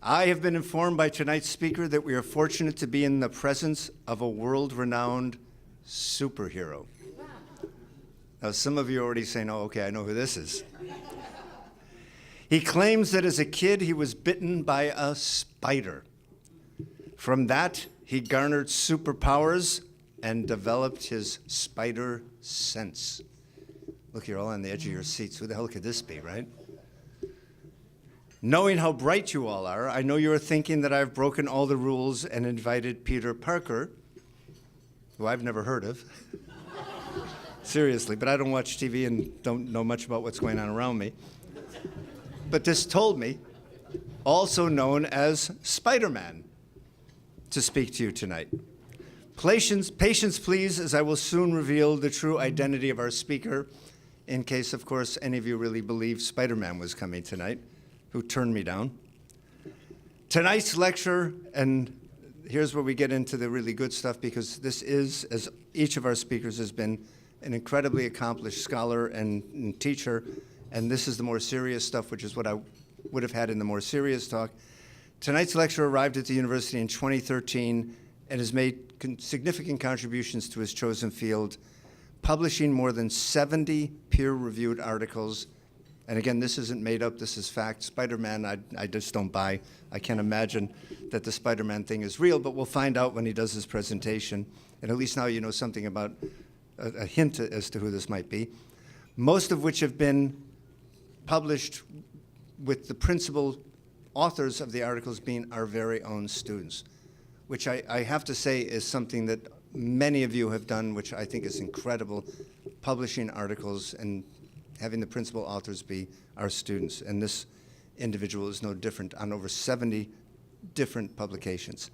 I have been informed by tonight's speaker that we are fortunate to be in the presence of a world-renowned superhero. Now, some of you are already saying, oh, okay, I know who this is. He claims that as a kid, he was bitten by a spider. From that, he garnered superpowers and developed his spider sense. Look, you're all on the edge of your seats. Who the hell could this be, right? Knowing how bright you all are, I know you are thinking that I've broken all the rules and invited Peter Parker, who I've never heard of. Seriously, but I don't watch TV and don't know much about what's going on around me. But this told me, also known as Spider-Man, to speak to you tonight. Patience, please, as I will soon reveal the true identity of our speaker, in case, of course, any of you really believe Spider-Man was coming tonight, who turned me down. Tonight's lecture, and here's where we get into the really good stuff, because this is, as each of our speakers has been, an incredibly accomplished scholar and teacher, and this is the more serious stuff, which is what I would have had in the more serious talk. Tonight's lecturer arrived at the university in 2013 and has made significant contributions to his chosen field, publishing more than 70 peer-reviewed articles. And again, this isn't made up, this is fact. Spider-Man, I just don't buy. I can't imagine that the Spider-Man thing is real, but we'll find out when he does his presentation. And at least now you know something about a hint as to who this might be. Most of which have been published with the principal authors of the articles being our very own students, which I have to say is something that many of you have done, which I think is incredible, publishing articles and having the principal authors be our students. And this individual is no different on over 70 different publications.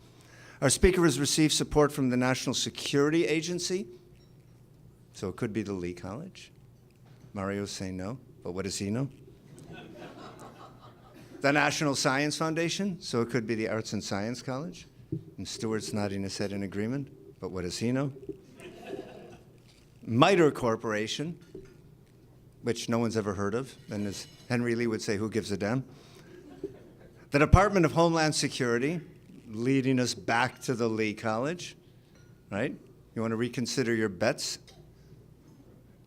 Our speaker has received support from the National Security Agency, so it could be the Lee College. Mario's saying no, but what does he know? The National Science Foundation, so it could be the Arts and Science College. And Stuart's nodding his head in agreement, but what does he know? MITRE Corporation, which no one's ever heard of, and as Henry Lee would say, who gives a damn? The Department of Homeland Security, leading us back to the Lee College, right? You want to reconsider your bets?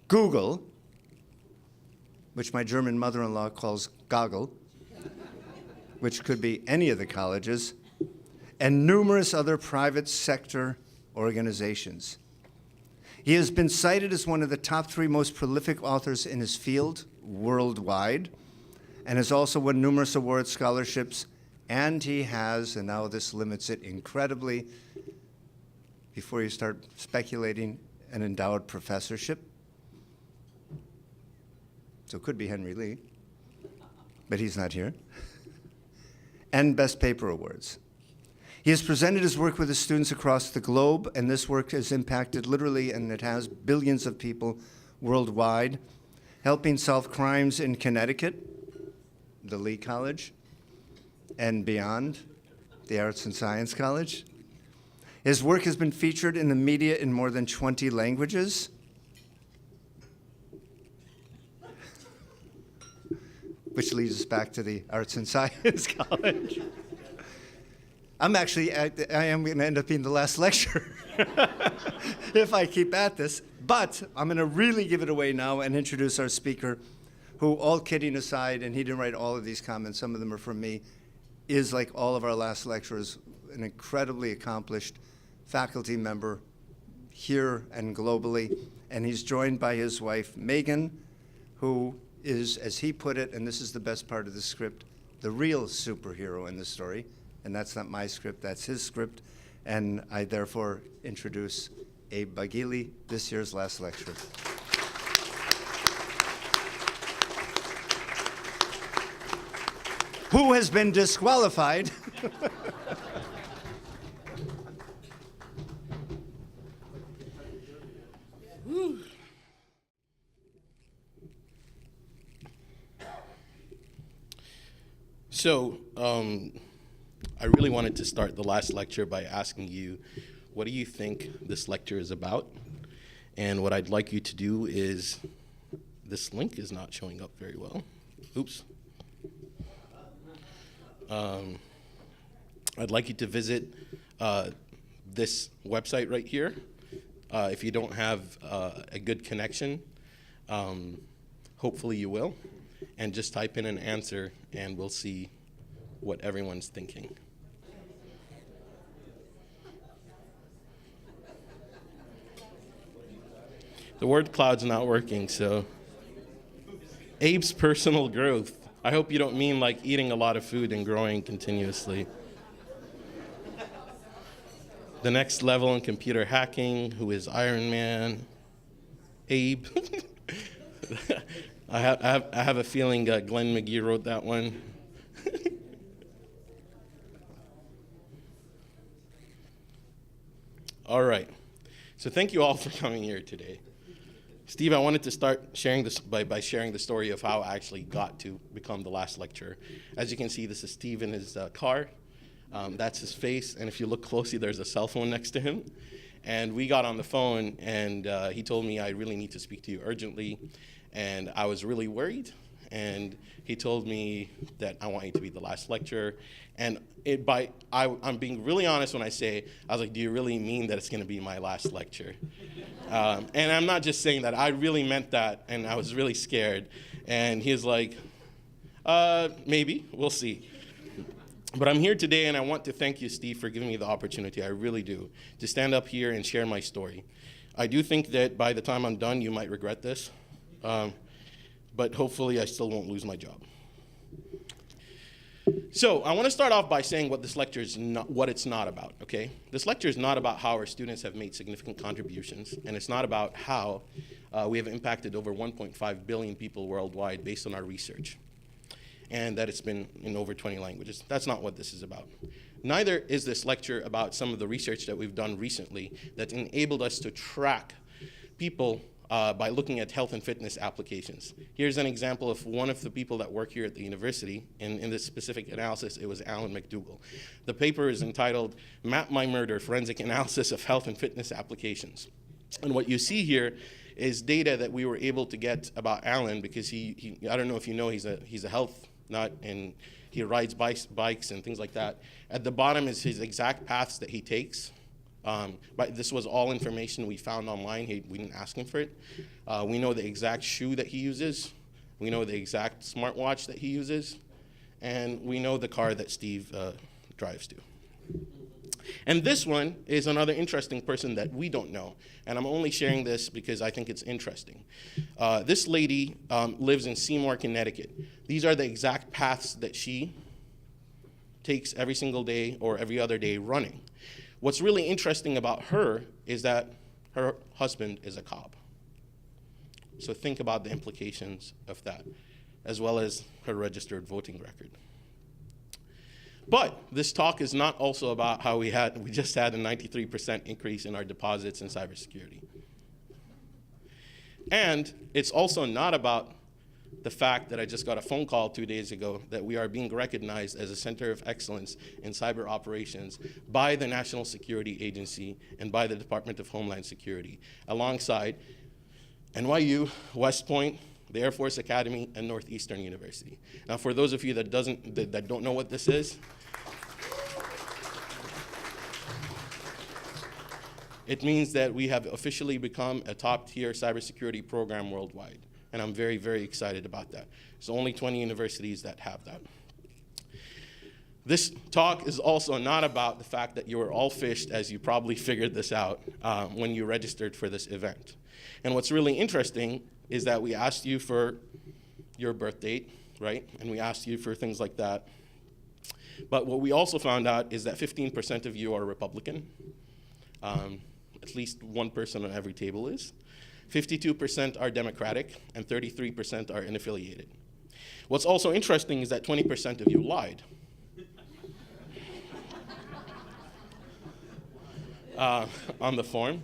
Google, which my German mother-in-law calls Goggle, which could be any of the colleges, and numerous other private sector organizations. He has been cited as one of the top 3 most prolific authors in his field worldwide, and has also won numerous awards, scholarships, and he has, and now this limits it incredibly, before you start speculating, an endowed professorship. So it could be Henry Lee, but he's not here. And Best Paper Awards. He has presented his work with his students across the globe, and this work has impacted literally, and it has, billions of people worldwide, helping solve crimes in Connecticut, the Lee College, and beyond, the Arts and Science College. His work has been featured in the media in more than 20 languages. Which leads us back to the Arts and Science College. I am going to end up being the last lecturer if I keep at this. But I'm going to really give it away now and introduce our speaker, who, all kidding aside, and he didn't write all of these comments, some of them are from me, is, like all of our last lecturers, an incredibly accomplished faculty member here and globally. And he's joined by his wife, Megan, who is, as he put it, and this is the best part of the script, the real superhero in the story. And that's not my script, that's his script. And I therefore introduce Abe Baggili, this year's last lecturer. Who has been disqualified. So, I really wanted to start the last lecture by asking you, what do you think this lecture is about? And what I'd like you to do is, this link is not showing up very well. Oops. I'd like you to visit this website right here. If you don't have a good connection, hopefully you will. And just type in an answer, and we'll see what everyone's thinking. The word cloud's not working, so. Abe's personal growth. I hope you don't mean like eating a lot of food and growing continuously. The next level in computer hacking, who is Iron Man? Abe. I have a feeling Glenn McGee wrote that one. All right. So thank you all for coming here today. Steve, I wanted to start sharing this by sharing the story of how I actually got to become the last lecturer. As you can see, this is Steve in his car. That's his face, and if you look closely, there's a cell phone next to him. And we got on the phone, and he told me, I really need to speak to you urgently. And I was really worried, and he told me that I want you to be the last lecturer. And I'm being really honest when I say, I was like, do you really mean that it's going to be my last lecture? And I'm not just saying that. I really meant that, and I was really scared. And he was like, maybe. We'll see. But I'm here today, and I want to thank you, Steve, for giving me the opportunity. I really do, to stand up here and share my story. I do think that by the time I'm done, you might regret this. But hopefully I still won't lose my job. So I want to start off by saying what this lecture is not, what it's not about, okay? This lecture is not about how our students have made significant contributions, and it's not about how we have impacted over 1.5 billion people worldwide based on our research, and that it's been in over 20 languages. That's not what this is about. Neither is this lecture about some of the research that we've done recently that enabled us to track people by looking at health and fitness applications. Here's an example of one of the people that work here at the university. In this specific analysis, it was Alan McDougall. The paper is entitled, Map My Murder, Forensic Analysis of Health and Fitness Applications. And what you see here is data that we were able to get about Alan because he I don't know if you know, he's a health nut, and he rides bikes and things like that. At the bottom is his exact paths that he takes. But this was all information we found online. We didn't ask him for it. We know the exact shoe that he uses. We know the exact smartwatch that he uses. And we know the car that Steve drives to. And this one is another interesting person that we don't know. And I'm only sharing this because I think it's interesting. This lady lives in Seymour, Connecticut. These are the exact paths that she takes every single day or every other day running. What's really interesting about her is that her husband is a cop. So think about the implications of that, as well as her registered voting record. But this talk is not also about how we just had a 93% increase in our deposits in cybersecurity. And it's also not about the fact that I just got a phone call 2 days ago that we are being recognized as a center of excellence in cyber operations by the National Security Agency and by the Department of Homeland Security, alongside NYU, West Point, the Air Force Academy, and Northeastern University. Now, for those of you that don't know what this is, it means that we have officially become a top-tier cybersecurity program worldwide. And I'm very, very excited about that. There's only 20 universities that have that. This talk is also not about the fact that you were all phished, as you probably figured this out when you registered for this event. And what's really interesting is that we asked you for your birth date, right? And we asked you for things like that. But what we also found out is that 15% of you are Republican. At least one person on every table is. 52% are Democratic, and 33% are unaffiliated. What's also interesting is that 20% of you lied. On the form.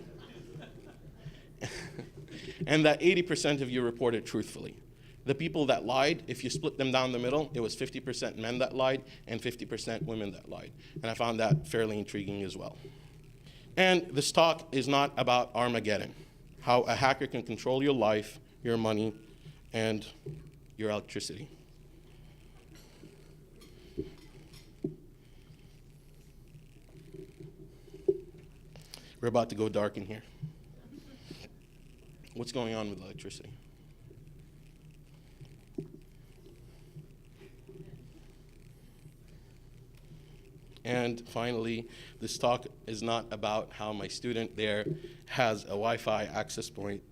And that 80% of you reported truthfully. The people that lied, if you split them down the middle, it was 50% men that lied and 50% women that lied. And I found that fairly intriguing as well. And this talk is not about Armageddon, how a hacker can control your life, your money, and your electricity. We're about to go dark in here. What's going on with electricity? And finally, this talk is not about how my student there has a Wi-Fi access point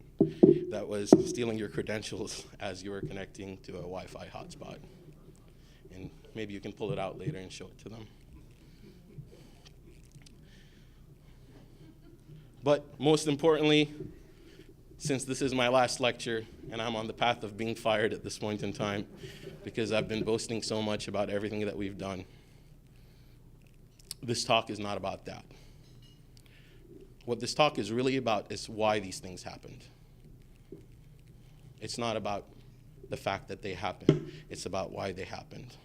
that was stealing your credentials as you were connecting to a Wi-Fi hotspot. And maybe you can pull it out later and show it to them. But most importantly, since this is my last lecture and I'm on the path of being fired at this point in time because I've been boasting so much about everything that we've done, this talk is not about that. What this talk is really about is why these things happened. It's not about the fact that they happened. It's about why they happened.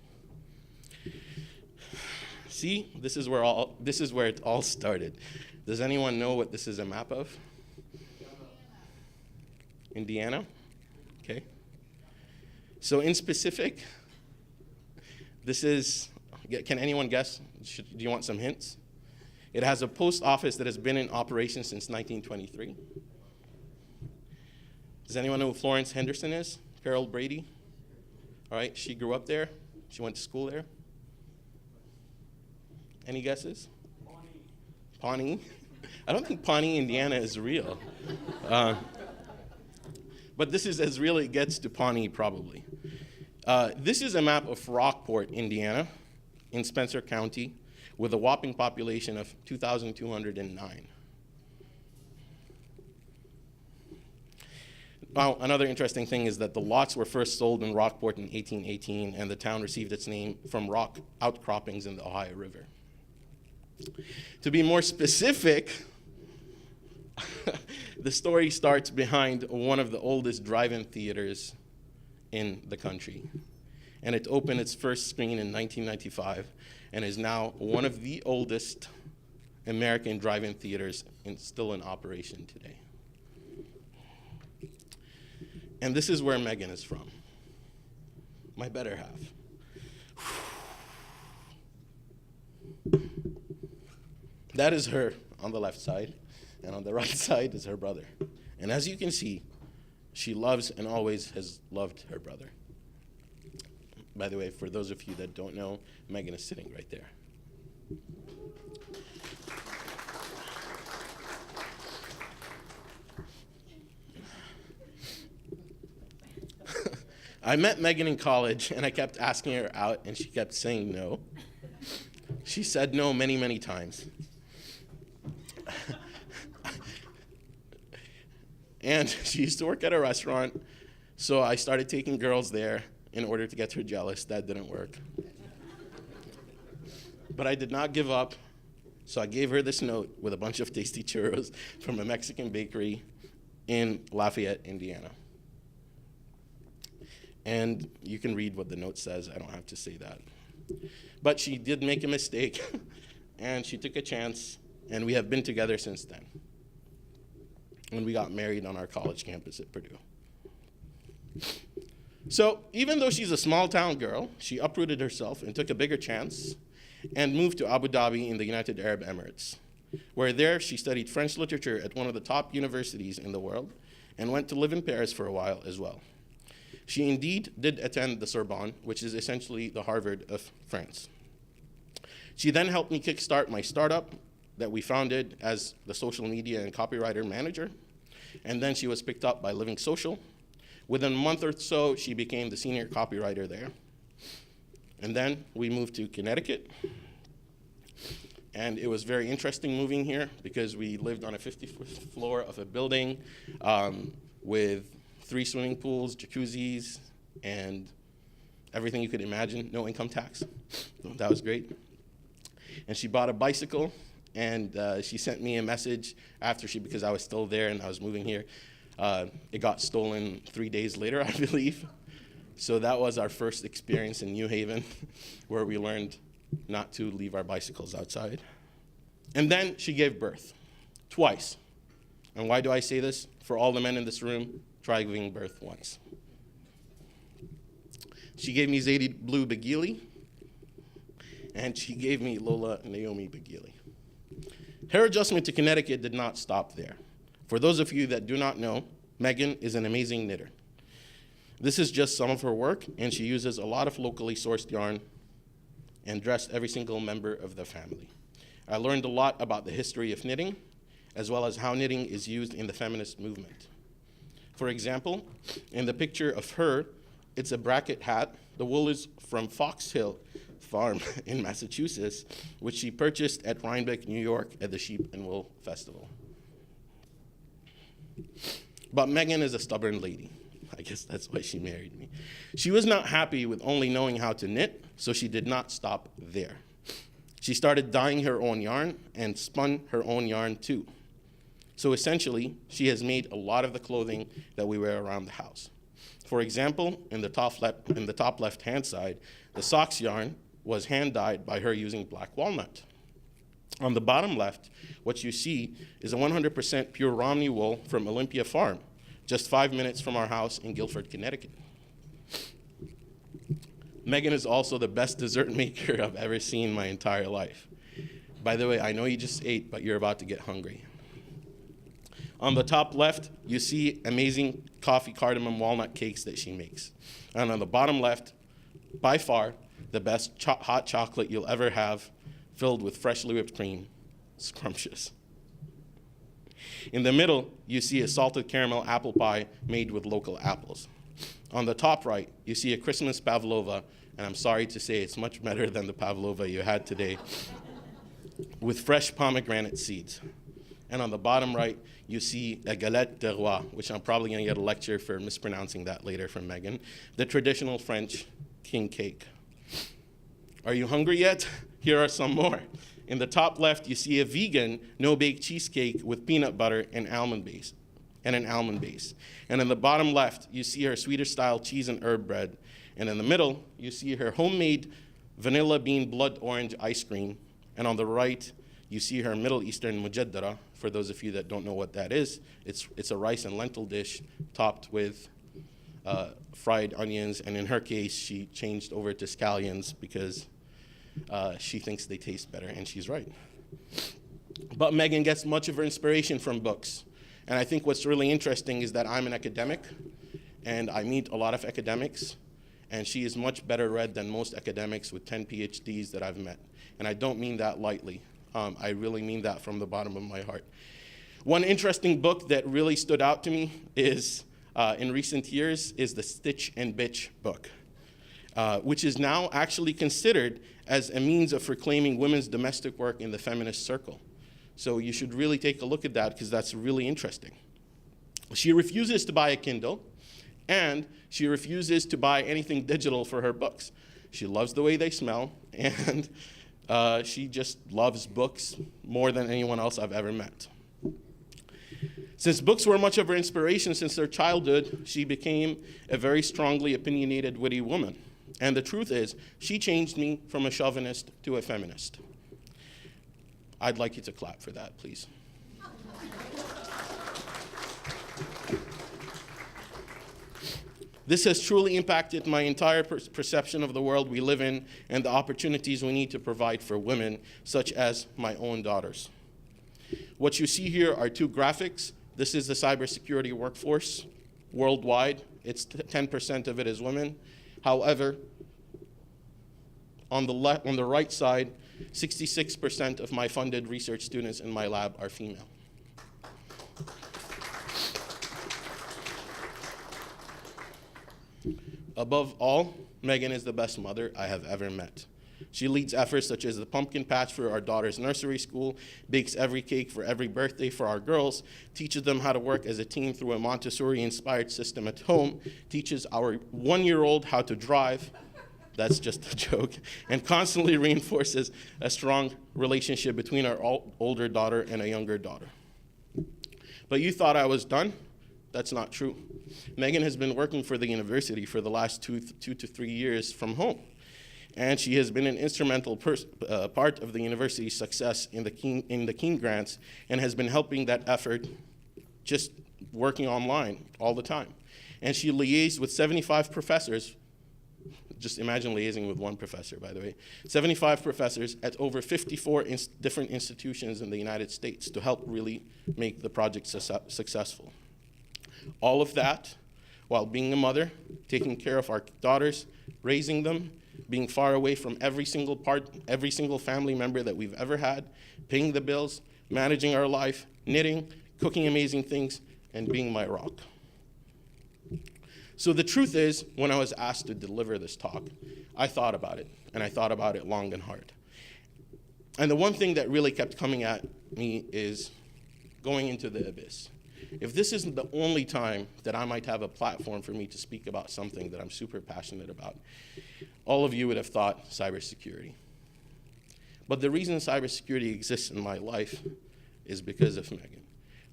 See, this is where it all started. Does anyone know what this is a map of? Indiana? Okay. So in specific, this is, can anyone guess? Do you want some hints? It has a post office that has been in operation since 1923. Does anyone know who Florence Henderson is? Carol Brady? All right, she grew up there. She went to school there. Any guesses? Pawnee. I don't think Pawnee, Indiana is real. But this is as real as it gets to Pawnee, probably. This is a map of Rockport, Indiana, in Spencer County, with a whopping population of 2,209. Now, another interesting thing is that the lots were first sold in Rockport in 1818, and the town received its name from rock outcroppings in the Ohio River. To be more specific, the story starts behind one of the oldest drive-in theaters in the country. And it opened its first screen in 1995 and is now one of the oldest American drive-in theaters still in operation today. And this is where Megan is from, my better half. That is her on the left side, and on the right side is her brother. And as you can see, she loves and always has loved her brother. By the way, for those of you that don't know, Megan is sitting right there. I met Megan in college, and I kept asking her out, and she kept saying no. She said no many, many times. And she used to work at a restaurant, so I started taking girls there in order to get her jealous. That didn't work. But I did not give up, so I gave her this note with a bunch of tasty churros from a Mexican bakery in Lafayette, Indiana. And you can read what the note says. I don't have to say that. But she did make a mistake, and she took a chance, and we have been together since then. When we got married on our college campus at Purdue. So even though she's a small town girl, she uprooted herself and took a bigger chance and moved to Abu Dhabi in the United Arab Emirates, where there she studied French literature at one of the top universities in the world and went to live in Paris for a while as well. She indeed did attend the Sorbonne, which is essentially the Harvard of France. She then helped me kickstart my startup that we founded as the social media and copywriter manager, and then she was picked up by Living Social. Within a month or so, she became the senior copywriter there. And then we moved to Connecticut, and it was very interesting moving here because we lived on a 50th floor of a building with 3 swimming pools, jacuzzis, and everything you could imagine, no income tax. That was great. And she bought a bicycle, and she sent me a message after because I was still there and I was moving here. It got stolen 3 days later, I believe. So that was our first experience in New Haven, where we learned not to leave our bicycles outside. And then she gave birth, twice. And why do I say this? For all the men in this room, try giving birth once. She gave me Zadie Blue Baggili, and she gave me Lola Naomi Baggili. Her adjustment to Connecticut did not stop there. For those of you that do not know, Megan is an amazing knitter. This is just some of her work, and she uses a lot of locally sourced yarn and dressed every single member of the family. I learned a lot about the history of knitting, as well as how knitting is used in the feminist movement. For example, in the picture of her, it's a bracket hat. The wool is from Fox Hill Farm in Massachusetts, which she purchased at Rhinebeck, New York at the Sheep and Wool Festival. But Megan is a stubborn lady. I guess that's why she married me. She was not happy with only knowing how to knit, so she did not stop there. She started dyeing her own yarn and spun her own yarn too. So essentially, she has made a lot of the clothing that we wear around the house. For example, in the top left-hand side, the socks yarn was hand-dyed by her using black walnut. On the bottom left, what you see is a 100% pure Romney wool from Olympia Farm, just 5 minutes from our house in Guilford, Connecticut. Megan is also the best dessert maker I've ever seen in my entire life. By the way, I know you just ate, but you're about to get hungry. On the top left, you see amazing coffee cardamom walnut cakes that she makes. And on the bottom left, by far, the best hot chocolate you'll ever have, filled with freshly whipped cream. Scrumptious. In the middle, you see a salted caramel apple pie made with local apples. On the top right, you see a Christmas pavlova, and I'm sorry to say it's much better than the pavlova you had today, with fresh pomegranate seeds. And on the bottom right, you see a galette de roi, which I'm probably going to get a lecture for mispronouncing that later from Megan, the traditional French king cake. Are you hungry yet? Here are some more. In the top left, you see a vegan no-bake cheesecake with peanut butter and an almond base. And in the bottom left, you see her Swedish-style cheese and herb bread. And in the middle, you see her homemade vanilla bean blood orange ice cream. And on the right, you see her Middle Eastern mujaddara. For those of you that don't know what that is, it's a rice and lentil dish topped with fried onions. And in her case, she changed over to scallions because she thinks they taste better, and she's right. But Megan gets much of her inspiration from books. And I think what's really interesting is that I'm an academic, and I meet a lot of academics, and she is much better read than most academics with 10 PhDs that I've met. And I don't mean that lightly. I really mean that from the bottom of my heart. One interesting book that really stood out to me is, in recent years, is the Stitch and Bitch book, which is now actually considered as a means of reclaiming women's domestic work in the feminist circle. So you should really take a look at that because that's really interesting. She refuses to buy a Kindle, and she refuses to buy anything digital for her books. She loves the way they smell, and she just loves books more than anyone else I've ever met. Since books were much of her inspiration since her childhood, she became a very strongly opinionated, witty woman. And the truth is, she changed me from a chauvinist to a feminist. I'd like you to clap for that, please. This has truly impacted my entire perception of the world we live in and the opportunities we need to provide for women, such as my own daughters. What you see here are two graphics. This is the cybersecurity workforce worldwide. It's 10% of it is women. However, on the right side, 66% of my funded research students in my lab are female. Above all, Megan is the best mother I have ever met. She leads efforts such as the pumpkin patch for our daughter's nursery school, bakes every cake for every birthday for our girls, teaches them how to work as a team through a Montessori-inspired system at home, teaches our 1-year-old how to drive, that's just a joke, and constantly reinforces a strong relationship between our older daughter and a younger daughter. But you thought I was done? That's not true. Megan has been working for the university for the last 2 to 3 years from home. And she has been an instrumental part of the university's success in the King grants and has been helping that effort just working online all the time. And she liaised with 75 professors just imagine liaising with one professor, by the way. 75 professors at over 54 different institutions in the United States to help really make the project successful. All of that while being a mother, taking care of our daughters, raising them, being far away from every single family member that we've ever had, paying the bills, managing our life, knitting, cooking amazing things, and being my rock. So the truth is, when I was asked to deliver this talk, I thought about it, and I thought about it long and hard. And the one thing that really kept coming at me is going into the abyss. If this isn't the only time that I might have a platform for me to speak about something that I'm super passionate about, all of you would have thought cybersecurity. But the reason cybersecurity exists in my life is because of Megan.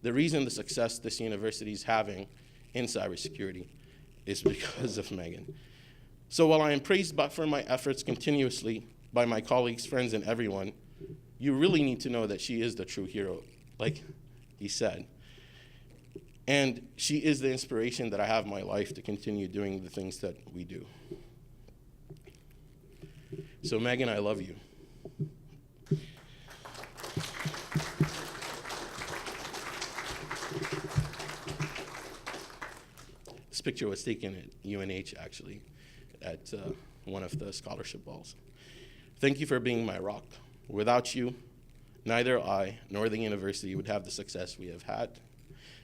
The reason the success this university is having in cybersecurity is because of Megan. So while I am praised for my efforts continuously by my colleagues, friends, and everyone, you really need to know that she is the true hero, like he said. And she is the inspiration that I have in my life to continue doing the things that we do. So Megan, I love you. This picture was taken at UNH, actually, at one of the scholarship balls. Thank you for being my rock. Without you, neither I nor the university would have the success we have had.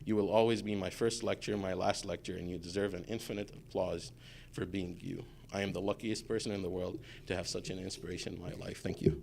You will always be my first lecture, my last lecture, and you deserve an infinite applause for being you. I am the luckiest person in the world to have such an inspiration in my life. Thank you.